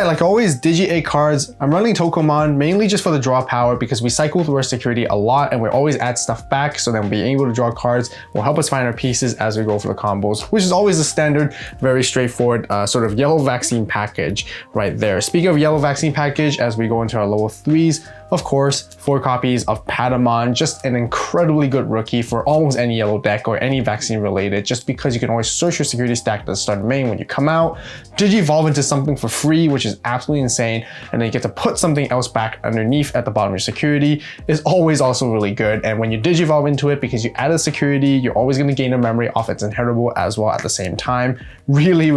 Alright, like always, Digi-Egg cards. I'm running Tokomon mainly just for the draw power because we cycle through our security a lot and we always add stuff back, so then being able to draw cards will help us find our pieces as we go for the combos, which is always a standard, very straightforward sort of yellow vaccine package right there. Speaking of yellow vaccine package, as we go into our level 3s, of course, 4 copies of Patamon, just an incredibly good rookie for almost any yellow deck or any vaccine related, just because you can always search your security stack at the start of main when you come out, Digi-Evolve into something for free, which is absolutely insane, and then you get to put something else back underneath at the bottom of your security is always also really good. And when you Digi-Evolve into it, because you added security, you're always going to gain a memory off its inheritable as well at the same time. Really,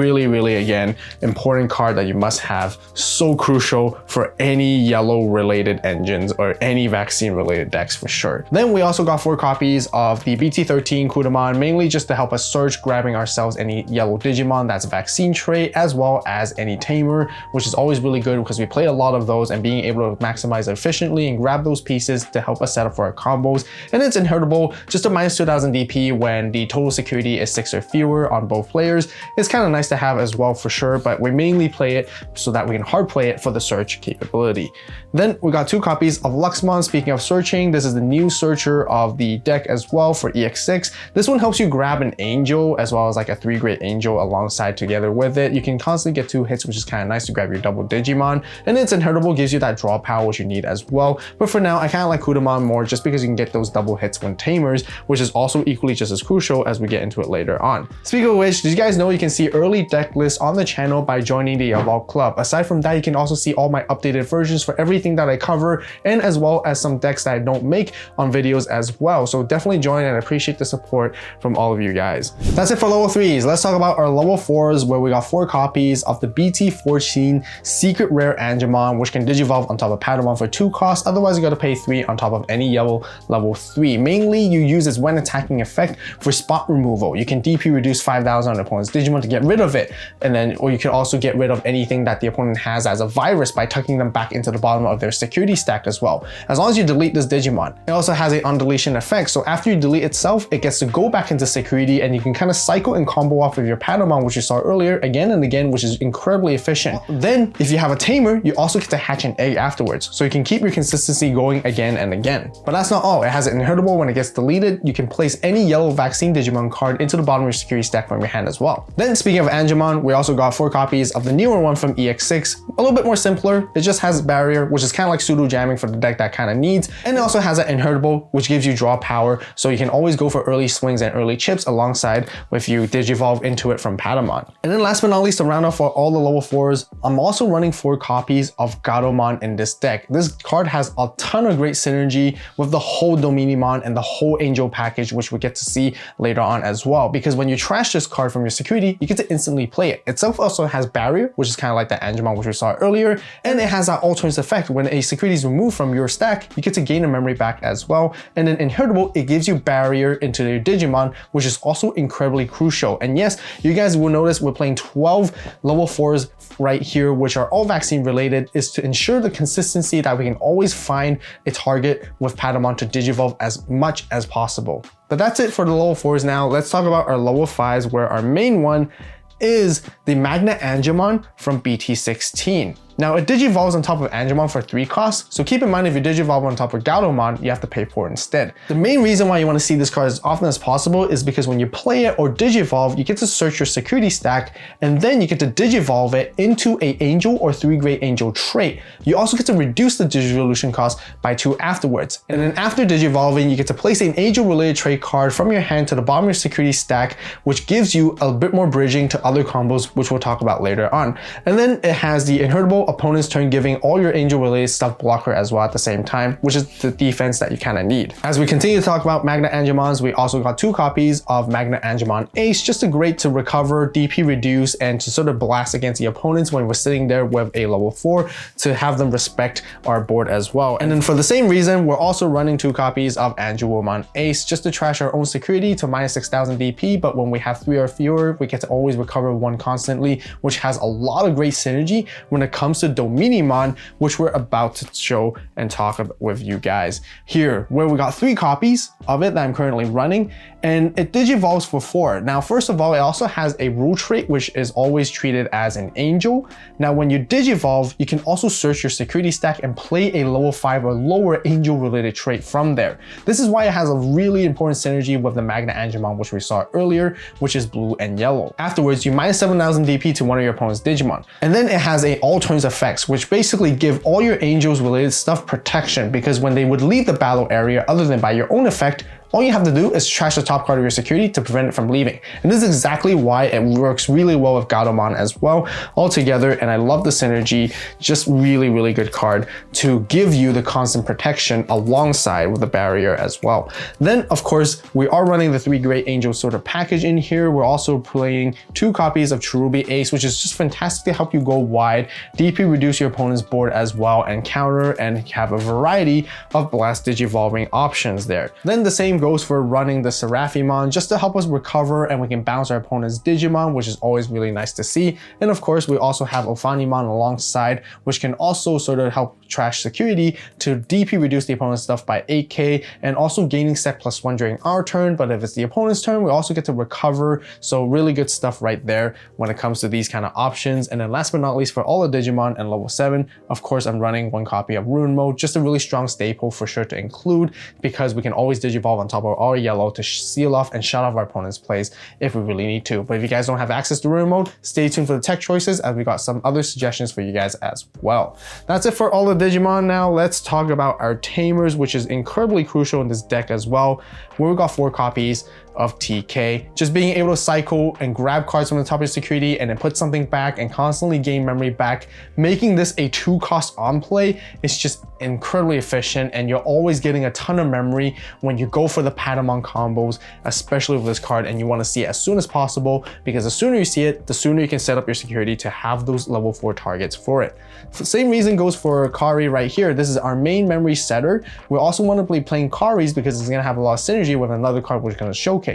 again, important card that you must have. So crucial for any yellow related engines or any vaccine related decks for sure. Then we also got 4 copies of the BT16 Kudamon, mainly just to help us search, grabbing ourselves any yellow Digimon that's a vaccine trait, as well as any Tamer, which is always really good because we play a lot of those, and being able to maximize it efficiently and grab those pieces to help us set up for our combos. And it's inheritable, just a minus 2000 DP when the total security is 6 or fewer on both players. It's kind of nice to have as well for sure, but we mainly play it so that we can hard play it for the search capability. Then we got 2 copies of Luxmon. Speaking of searching, this is the new searcher of the deck as well for EX6. This one helps you grab an angel as well as like a 3-grade angel alongside together with it. You can constantly get 2 hits, which is kind of nice to grab your double Digimon, and it's inheritable, gives you that draw power which you need as well. But for now, I kind of like Kudamon more just because you can get those double hits when Tamers, which is also equally just as crucial as we get into it later on. Speaking of which, did you guys know you can see early deck lists on the channel by joining the AVAULT Club? Aside from that, you can also see all my updated versions for everything that I cover, and as well as some decks that I don't make on videos as well. So definitely join, and I appreciate the support from all of you guys. That's it for level 3s. Let's talk about our level 4s, where we got 4 copies of the BT16 Secret Rare Angemon, which can Digivolve on top of Patamon for 2 costs. Otherwise, you gotta pay 3 on top of any yellow level 3. Mainly, you use its when attacking effect for spot removal. You can DP reduce 5,000 on the opponent's Digimon to get rid of it, and then, or you can also get rid of anything that the opponent has as a virus by tucking them back into the bottom of their security stack as well, as long as you delete this Digimon. It also has an undeletion effect, so after you delete itself, it gets to go back into security, and you can kind of cycle and combo off with your Patamon, which you saw earlier, again and again, which is incredibly efficient. Then, if you have a Tamer, you also get to hatch an egg afterwards, so you can keep your consistency going again and again. But that's not all. It has an inheritable. When it gets deleted, you can place any yellow vaccine Digimon card into the bottom of your security stack from your hand as well. Then, speaking of Angemon, we also got 4 copies of the newer one from EX6. A little bit more simpler. It just has barrier, which is kind of like pseudo jamming for the deck that kind of needs, and it also has an inheritable, which gives you draw power, so you can always go for early swings and early chips alongside with you Digivolve into it from Patamon. And then last but not least, to round off for all the level 4s, I'm also running 4 copies of Gatomon in this deck. This card has a ton of great synergy with the whole Dominimon and the whole Angel package, which we get to see later on as well, because when you trash this card from your security, you get to instantly play it. Itself also has barrier, which is kind of like the Angemon which we saw earlier, and it has that alternate effect. When a security is removed from your stack, you get to gain a memory back as well. And then inheritable, it gives you barrier into your Digimon, which is also incredibly crucial. And yes, you guys will notice we're playing 12 level 4s right here, which are all vaccine related, is to ensure the consistency that we can always find a target with Patamon to Digivolve as much as possible. But that's it for the level 4s now. Let's talk about our level 5s, where our main one is the Magna Angemon from BT16. Now, it Digivolves on top of Angemon for 3 costs, so keep in mind if you Digivolve on top of Gatomon, you have to pay for it instead. The main reason why you want to see this card as often as possible is because when you play it or Digivolve, you get to search your security stack, and then you get to Digivolve it into a Angel or 3-grade Angel trait. You also get to reduce the Digivolution cost by 2 afterwards. And then after Digivolving, you get to place an Angel-related trait card from your hand to the bottom of your security stack, which gives you a bit more bridging to other combos, which we'll talk about later on. And then it has the inheritable opponent's turn, giving all your Angel related stuff blocker as well at the same time, which is the defense that you kind of need. As we continue to talk about Magna Angemons, we also got 2 copies of Magna Angemon Ace, just a great to recover, DP reduce, and to sort of blast against the opponents when we're sitting there with a level 4 to have them respect our board as well. And then for the same reason, we're also running 2 copies of Angelwomon Ace, just to trash our own security to minus 6,000 DP, but when we have 3 or fewer, we get to always recover 1 constantly, which has a lot of great synergy when it comes comes to Dominimon, which we're about to show and talk about with you guys here, where we got 3 copies of it that I'm currently running, and it digivolves for 4. Now, first of all, it also has a rule trait, which is always treated as an angel. Now, when you digivolve, you can also search your security stack and play a level 5 or lower angel related trait from there. This is why it has a really important synergy with the Magna Angemon, which we saw earlier, which is blue and yellow. Afterwards, you minus 7,000 DP to one of your opponent's Digimon. And then it has a all turns effects, which basically give all your angels related stuff protection, because when they would leave the battle area other than by your own effect, all you have to do is trash the top card of your security to prevent it from leaving. And this is exactly why it works really well with Gatomon as well altogether. And I love the synergy, just really, really good card to give you the constant protection alongside with the barrier as well. Then of course, we are running the 3 Great Angels sort of package in here. We're also playing 2 copies of Cherubimon, which is just fantastic to help you go wide, DP reduce your opponent's board as well, and counter and have a variety of blast digivolving options there. Then the same goes for running the Seraphimon just to help us recover, and we can bounce our opponent's Digimon, which is always really nice to see. And of course, we also have ophanimon alongside, which can also sort of help trash security to DP reduce the opponent's stuff by 8k, and also gaining set +1 during our turn. But if it's the opponent's turn, we also get to recover. So really good stuff right there when it comes to these kind of options. And then last but not least, for all the Digimon and level 7, of course, I'm running 1 copy of Rune Mode, just a really strong staple for sure to include, because we can always digivolve on top of our yellow to seal off and shut off our opponent's plays if we really need to. But if you guys don't have access to Rune Mode, stay tuned for the tech choices, as we got some other suggestions for you guys as well. That's it for all the Digimon. Now let's talk about our Tamers, which is incredibly crucial in this deck as well, where we got 4 copies of TK. Just being able to cycle and grab cards from the top of your security and then put something back and constantly gain memory back, making this a 2 cost on play is just incredibly efficient, and you're always getting a ton of memory when you go for the patamon combos, especially with this card, and you want to see it as soon as possible, because the sooner you see it, the sooner you can set up your security to have those level 4 targets for it. The same reason goes for Kari right here. This is our main memory setter. We also want to be playing Karis because it's going to have a lot of synergy with another card we're going to showcase.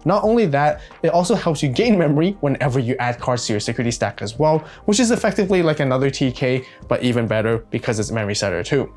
Not only that, it also helps you gain memory whenever you add cards to your security stack as well, which is effectively like another TK, but even better because it's memory setter too.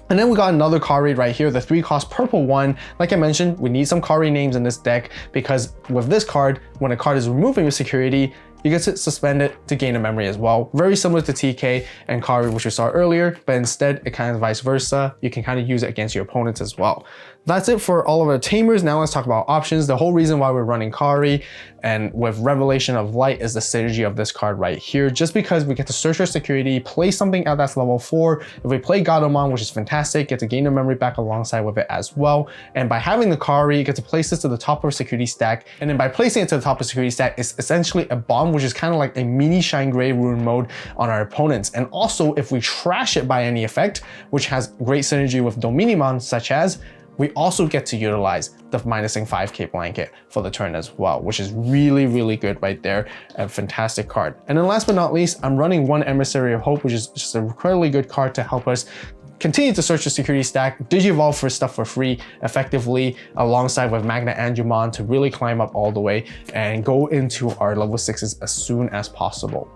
And then we got another Kari right here, the 3 cost purple one. Like I mentioned, we need some Kari names in this deck, because with this card, when a card is removing your security, you get to suspend it to gain a memory as well. Very similar to TK and Kari, which we saw earlier, but instead it kind of vice versa. You can kind of use it against your opponents as well. That's it for all of our Tamers. Now let's talk about options. The whole reason why we're running Kari and with Revelation of Light is the synergy of this card right here, just because we get to search our security, play something out that's level 4. If we play Gatomon, which is fantastic, get to gain a memory back alongside with it as well. And by having the Kari, you get to place this to the top of our security stack. And then by placing it to the top of the security stack, it's essentially a bomb, which is kind of like a mini Shine Gray Rune Mode on our opponents. And also, if we trash it by any effect, which has great synergy with Dominimon, such as, we also get to utilize the minusing 5k blanket for the turn as well, which is really, really good right there. A fantastic card. And then last but not least, I'm running 1 Emissary of Hope, which is just an incredibly good card to help us continue to search the security stack, digivolve for stuff for free effectively, alongside with Magna Angemon to really climb up all the way and go into our level 6s as soon as possible.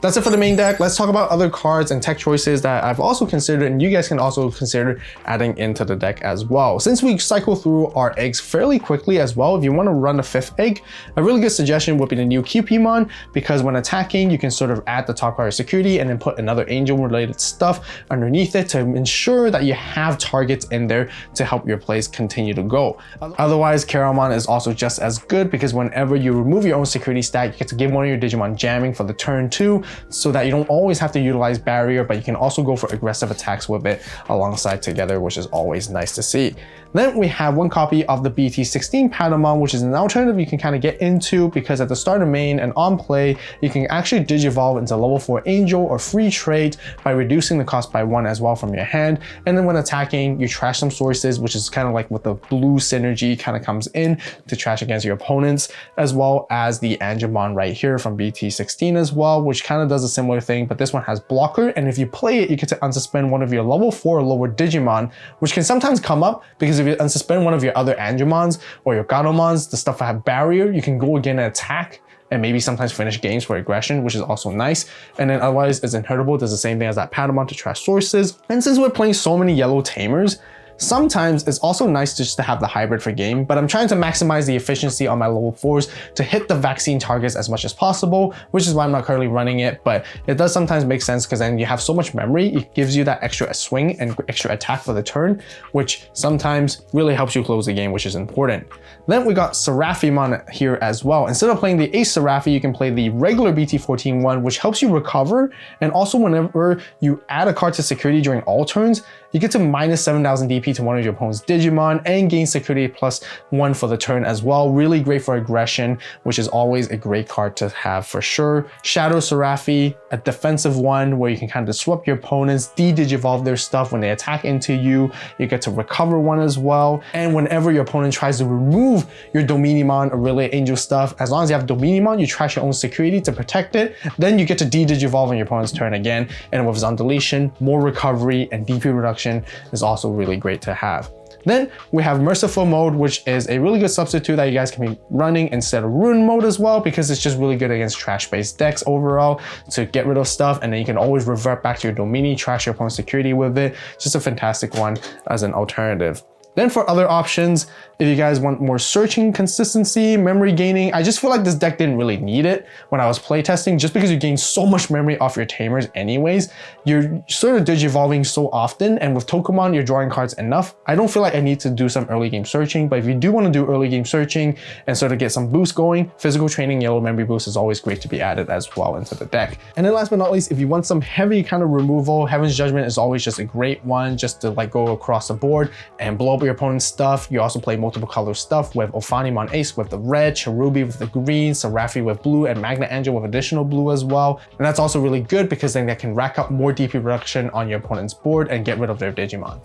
That's it for the main deck. Let's talk about other cards and tech choices that I've also considered, and you guys can also consider adding into the deck as well. Since we cycle through our eggs fairly quickly as well, if you want to run a 5th egg, a really good suggestion would be the new cherubimon, because when attacking, you can sort of add the top card of security and then put another angel related stuff underneath it to ensure that you have targets in there to help your plays continue to go. Otherwise, Cherubimon is also just as good, because whenever you remove your own security stack, you get to give one of your Digimon jamming for the turn 2, so that you don't always have to utilize barrier, but you can also go for aggressive attacks with it alongside together, which is always nice to see. Then we have 1 copy of the BT16 patamon, which is an alternative you can kind of get into, because at the start of main and on play, you can actually digivolve into level 4 angel or free trait by reducing the cost by 1 as well from your hand. And then when attacking, you trash some sources, which is kind of like what the blue synergy kind of comes in to trash against your opponents, as well as the Angemon right here from BT16 as well, which kind of does a similar thing, but this one has blocker. And if you play it, you get to unsuspend one of your level 4 or lower Digimon, which can sometimes come up, because if you unsuspend one of your other Angemons or your Gatomons, the stuff that have barrier, you can go again and attack and maybe sometimes finish games for aggression, which is also nice. And then otherwise it's inhurtable, does the same thing as that patamon to trash sources. And since we're playing so many yellow tamers, sometimes it's also nice just to have the hybrid for game, but I'm trying to maximize the efficiency on my level 4s to hit the vaccine targets as much as possible, which is why I'm not currently running it, but it does sometimes make sense because then you have so much memory, it gives you that extra swing and extra attack for the turn, which sometimes really helps you close the game, which is important. Then we got Seraphimon here as well. Instead of playing the Ace Seraphi, you can play the regular BT14 one, which helps you recover, and also whenever you add a card to security during all turns, you get to minus 7,000 DP to one of your opponent's Digimon and gain security +1 for the turn as well. Really great for aggression, which is always a great card to have for sure. Shadow Seraphi, a defensive one where you can kind of disrupt your opponents, de-digivolve their stuff when they attack into you. You get to recover one as well. And whenever your opponent tries to remove your Dominimon or Relay Angel stuff, as long as you have Dominimon, you trash your own security to protect it. Then you get to de-digivolve on your opponent's turn again. And with Zon Deletion, more recovery and DP reduction is also really great to have. Then we have Merciful Mode, which is a really good substitute that you guys can be running instead of Ruin Mode as well, because it's just really good against trash-based decks overall to get rid of stuff, and then you can always revert back to your Domini, trash your opponent's security with it. Just a fantastic one as an alternative. Then for other options, if you guys want more searching consistency, memory gaining, I just feel like this deck didn't really need it when I was playtesting, just because you gain so much memory off your Tamers anyways. You're sort of digivolving so often, and with Tokomon, you're drawing cards enough. I don't feel like I need to do some early game searching, but if you do want to do early game searching and sort of get some boost going, physical training, yellow memory boost is always great to be added as well into the deck. And then last but not least, if you want some heavy kind of removal, Heaven's Judgment is always just a great one just to like go across the board and blow up your opponent's stuff. You also play multiple color stuff with Ophanimon Ace with the red, Cherubi with the green, Seraphi with blue, and Magna Angel with additional blue as well. And that's also really good because then that can rack up more DP reduction on your opponent's board and get rid of their Digimon.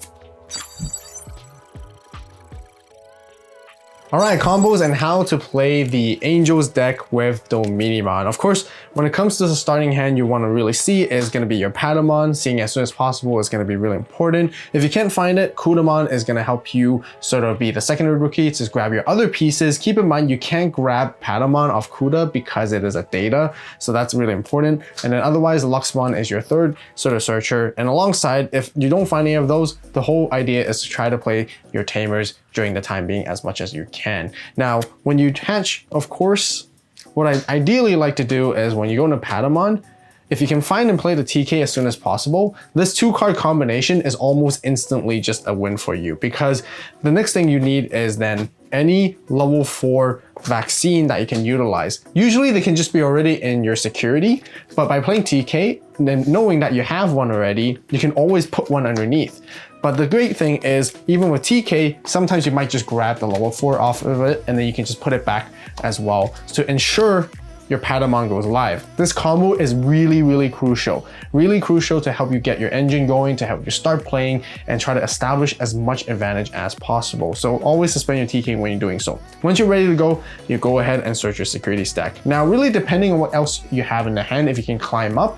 Alright, combos and how to play the Angels deck with Dominimon. Of course, when it comes to the starting hand, you want to really see is going to be your patamon. Seeing as soon as possible is going to be really important. If you can't find it, Kudamon is going to help you sort of be the secondary rookie to grab your other pieces. Keep in mind, you can't grab patamon off Kuda because it is a data, so that's really important. And then otherwise, Luxmon is your third sort of searcher. And alongside, if you don't find any of those, the whole idea is to try to play your Tamers during the time being as much as you can. Now, when you hatch, of course, what I ideally like to do is when you go into Patamon, if you can find and play the TK as soon as possible, this 2-card combination is almost instantly just a win for you, because the next thing you need is then any level 4 vaccine that you can utilize. Usually they can just be already in your security, but by playing TK, then knowing that you have one already, you can always put one underneath. But the great thing is, even with TK, sometimes you might just grab the level 4 off of it, and then you can just put it back as well to ensure your Patamon goes live. This combo is really, really crucial. Really crucial to help you get your engine going, to help you start playing, and try to establish as much advantage as possible. So always suspend your TK when you're doing so. Once you're ready to go, you go ahead and search your security stack. Now, really depending on what else you have in the hand, if you can climb up,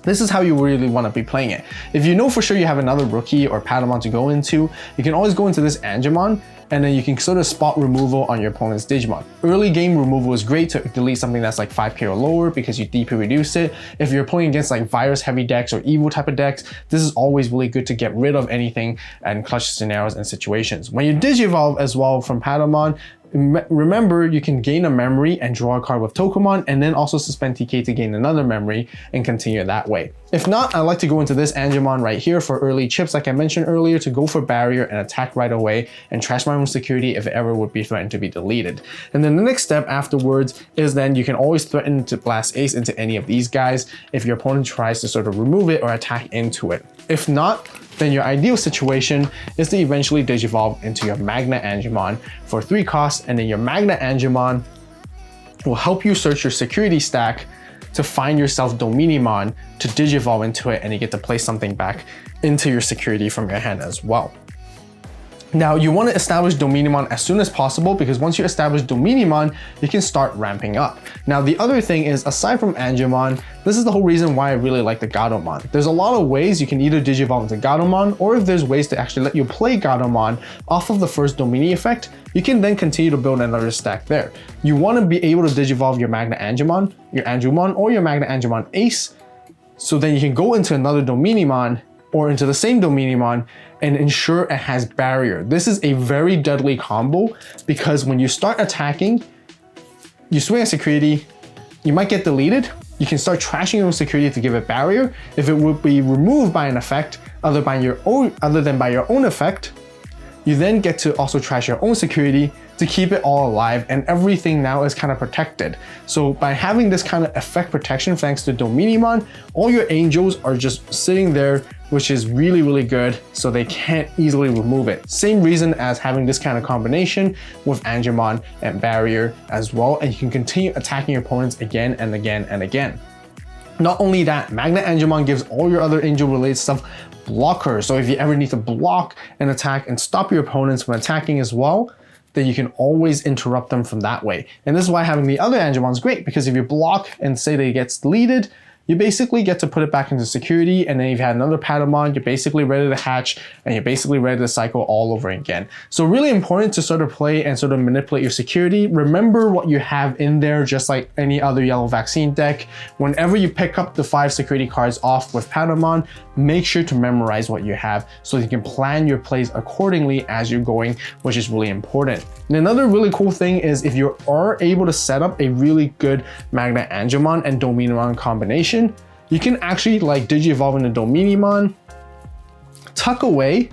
this is how you really want to be playing it. If you know for sure you have another rookie or Patamon to go into, you can always go into this Angemon, and then you can sort of spot removal on your opponent's Digimon. Early game removal is great to delete something that's like 5k or lower because you DP reduce it. If you're playing against like virus heavy decks or evil type of decks, this is always really good to get rid of anything and clutch scenarios and situations. When you Digivolve as well from Patamon, remember you can gain a memory and draw a card with Tokomon, and then also suspend TK to gain another memory and continue that way. If not, I like to go into this Angemon right here for early chips like I mentioned earlier, to go for barrier and attack right away and trash my own security if it ever would be threatened to be deleted. And then the next step afterwards is then you can always threaten to blast Ace into any of these guys if your opponent tries to sort of remove it or attack into it. If not, then your ideal situation is to eventually Digivolve into your Magna Angemon for 3 costs, and then your Magna Angemon will help you search your security stack to find yourself Dominimon to Digivolve into it, and you get to place something back into your security from your hand as well. Now you want to establish Dominimon as soon as possible, because once you establish Dominimon, you can start ramping up. Now the other thing is, aside from Angemon, this is the whole reason why I really like the Gatomon. There's a lot of ways you can either Digivolve into Gatomon, or if there's ways to actually let you play Gatomon off of the first Domini effect, you can then continue to build another stack there. You want to be able to Digivolve your Magna Angemon, your Angumon, or your Magna Angemon Ace, so then you can go into another Dominimon or into the same Dominimon and ensure it has barrier. This is a very deadly combo, because when you start attacking, you swing at security, you might get deleted. You can start trashing your own security to give it barrier. If it would be removed by an effect other than by your own effect, you then get to also trash your own security to keep it all alive, and everything now is kind of protected. So by having this kind of effect protection thanks to Dominimon, all your angels are just sitting there, which is really, really good, so they can't easily remove it. Same reason as having this kind of combination with Angemon and barrier as well, and you can continue attacking your opponents again and again and again. Not only that, Magna Angemon gives all your other angel related stuff blockers. So if you ever need to block an attack and stop your opponents from attacking as well, then you can always interrupt them from that way. And this is why having the other Angemon is great, because if you block and say that it gets deleted, you basically get to put it back into security, and then you've had another patamon, you're basically ready to hatch, and you're basically ready to cycle all over again. So really important to sort of play and sort of manipulate your security. Remember what you have in there, just like any other yellow vaccine deck. Whenever you pick up the 5 security cards off with patamon, make sure to memorize what you have so you can plan your plays accordingly as you're going, which is really important. And another really cool thing is, if you are able to set up a really good Magna Angemon and Dominimon combination, you can actually like Digivolve into Dominimon, tuck away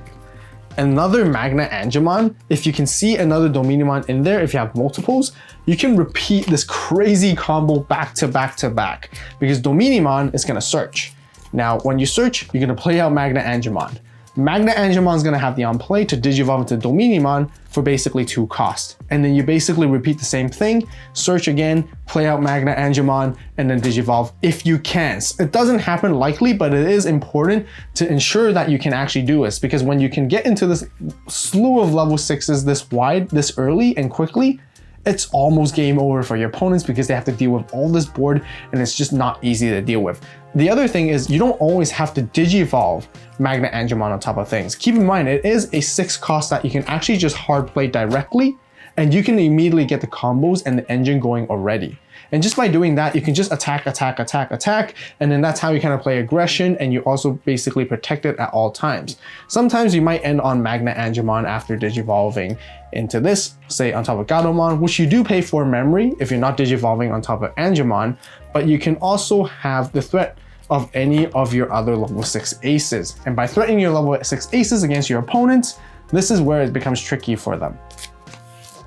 another Magna Angemon. If you can see another Dominimon in there, if you have multiples, you can repeat this crazy combo back to back to back, because Dominimon is going to search. Now, when you search, you're going to play out Magna Angemon. Magna Angemon is going to have the on play to Digivolve into Dominimon for basically 2 costs. And then you basically repeat the same thing, search again, play out Magna Angemon, and then Digivolve if you can. It doesn't happen likely, but it is important to ensure that you can actually do this, because when you can get into this slew of level 6s this wide, this early and quickly, it's almost game over for your opponents, because they have to deal with all this board, and it's just not easy to deal with. The other thing is, you don't always have to Digivolve Magna Angemon on top of things. Keep in mind, it is a 6 cost that you can actually just hard play directly, and you can immediately get the combos and the engine going already. And just by doing that, you can just attack, attack, attack, attack, and then that's how you kind of play aggression, and you also basically protect it at all times. Sometimes you might end on Magna Angemon after Digivolving into this, say on top of Gatomon, which you do pay for memory if you're not Digivolving on top of Angemon, but you can also have the threat of any of your other level 6 aces. And by threatening your level 6 aces against your opponents, this is where it becomes tricky for them,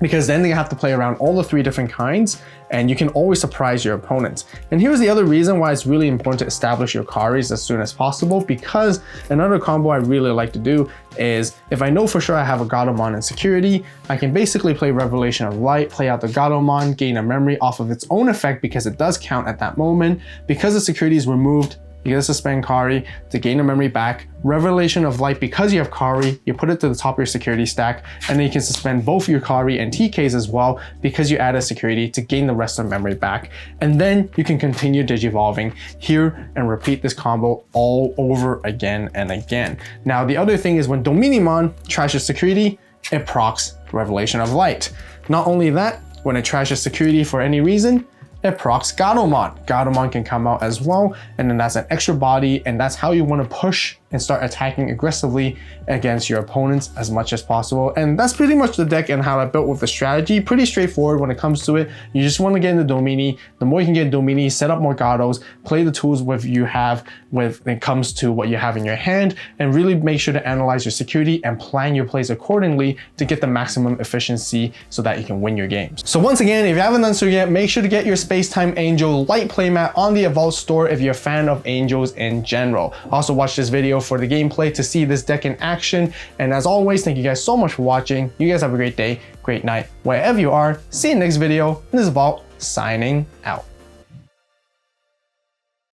because then they have to play around all the 3 different kinds, and you can always surprise your opponents. And here's the other reason why it's really important to establish your Karis as soon as possible, because another combo I really like to do is, if I know for sure I have a Gatomon in security, I can basically play Revelation of Light, play out the Gatomon, gain a memory off of its own effect, because it does count at that moment. Because the security is removed, you get to suspend Kari to gain a memory back. Revelation of Light, because you have Kari, you put it to the top of your security stack, and then you can suspend both your Kari and TKs as well, because you added security to gain the rest of the memory back. And then you can continue Digivolving here and repeat this combo all over again and again. Now, the other thing is, when Dominimon trashes security, it procs Revelation of Light. Not only that, when it trashes security for any reason, it procs Gatomon. Gatomon can come out as well, and then that's an extra body, and that's how you want to push and start attacking aggressively against your opponents as much as possible. And that's pretty much the deck and how I built with the strategy. Pretty straightforward when it comes to it. You just want to get into Domini. The more you can get Domini, set up more Gatos, play the tools when it comes to what you have in your hand, and really make sure to analyze your security and plan your plays accordingly to get the maximum efficiency so that you can win your games. So once again, if you haven't done so yet, make sure to get your Space-Time Angel Light playmat on the AVAULT store if you're a fan of angels in general. Also watch this video for the gameplay to see this deck in action. And as always, thank you guys so much for watching. You guys have a great day, great night, wherever you are. See you in the next video. This is AVAULT signing out.